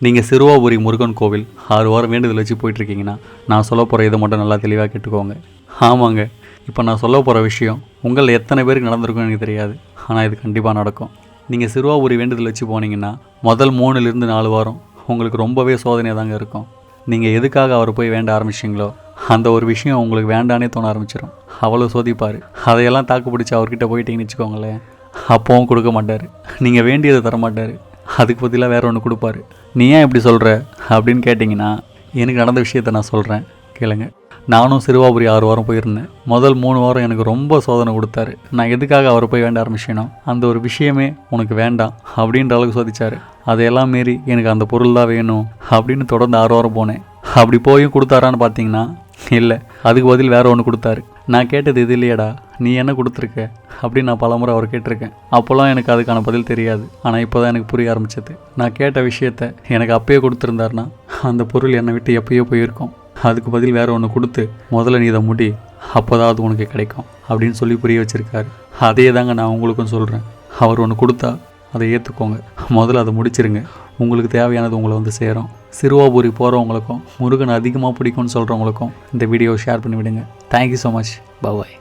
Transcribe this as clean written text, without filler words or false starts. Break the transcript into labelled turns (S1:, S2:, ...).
S1: நீங்கள் சிறுவாபுரி முருகன் கோவில் 6 வாரம் வேண்டுதல் வச்சு போயிட்டுருக்கீங்கன்னா நான் சொல்ல போகிற இதை மட்டும் நல்லா தெளிவாக கேட்டுக்கோங்க. ஆமாங்க, இப்போ நான் சொல்ல போகிற விஷயம் உங்களில் எத்தனை பேருக்கு நடந்திருக்குன்னு எனக்கு தெரியாது, ஆனால் இது கண்டிப்பாக நடக்கும். நீங்கள் சிறுவாபுரி வேண்டுதல் வச்சு போனீங்கன்னா முதல் 3லிருந்து 4 வாரம் உங்களுக்கு ரொம்பவே சோதனையாக தாங்க இருக்கும். நீங்கள் எதுக்காக அவரை போய் வேண்ட ஆரம்பிச்சிங்களோ அந்த ஒரு விஷயம் உங்களுக்கு வேண்டானே தோண ஆரம்பிச்சிடும். அவ்வளோ சோதிப்பார். அதையெல்லாம் தாக்கு பிடிச்சி அவர்கிட்ட போயிட்டீங்கன்னு வச்சுக்கோங்களேன், அப்போவும் கொடுக்க மாட்டார். நீங்கள் வேண்டியதை தரமாட்டார், அதுக்கு பதிலாக வேறு ஒன்று கொடுப்பாரு. நீ ஏன் இப்படி சொல்கிற அப்படின்னு கேட்டிங்கன்னா, எனக்கு நடந்த விஷயத்தை நான் சொல்கிறேன் கேளுங்க. நானும் சிறுவாபுரி 6 வாரம் போயிருந்தேன். முதல் 3 வாரம் எனக்கு ரொம்ப சோதனை கொடுத்தாரு. நான் எதுக்காக அவரை போய் வேண்ட ஆரம்பிச்சேனோ அந்த ஒரு விஷயமே உனக்கு வேண்டாம் அப்படின்ற அளவுக்கு சோதிச்சார். அதையெல்லாம் மீறி எனக்கு அந்த பொருள் தான் வேணும் அப்படின்னு தொடர்ந்து 6 வாரம் போனேன். அப்படி போயும் கொடுத்தாரான்னு பார்த்தீங்கன்னா இல்லை, அதுக்கு பதில் வேறு ஒன்று கொடுத்தாரு. நான் கேட்டது இது இல்லையடா, நீ என்ன கொடுத்துருக்க அப்படின்னு நான் பலமுறை அவர் கேட்டிருக்கேன். அப்போல்லாம் எனக்கு அதுக்கான பதில் தெரியாது. ஆனால் இப்போ தான் எனக்கு புரிய ஆரம்பிச்சது. நான் கேட்ட விஷயத்த எனக்கு அப்பயே கொடுத்துருந்தாருன்னா அந்த பொருள் என்னை விட்டு எப்பயோ போயிருக்கும். அதுக்கு பதில் வேறு ஒன்று கொடுத்து முதல்ல நீ இதை முடி, அப்போதான் அது உனக்கு கிடைக்கும் அப்படின்னு சொல்லி புரிய வச்சுருக்காரு. அதே தாங்க நான் உங்களுக்கும் சொல்கிறேன். அவர் ஒன்று கொடுத்தா அதை ஏற்றுக்கோங்க, முதல்ல அதை முடிச்சிருங்க. உங்களுக்கு தேவையானது உங்களை வந்து சேரும். சிறுவாபுரி போகிறவங்களுக்கும் முருகன் அதிகமாக பிடிக்கும்னு சொல்கிறவங்களுக்கும் இந்த வீடியோவை ஷேர் பண்ணிவிடுங்க. Thank you so much. பாய்.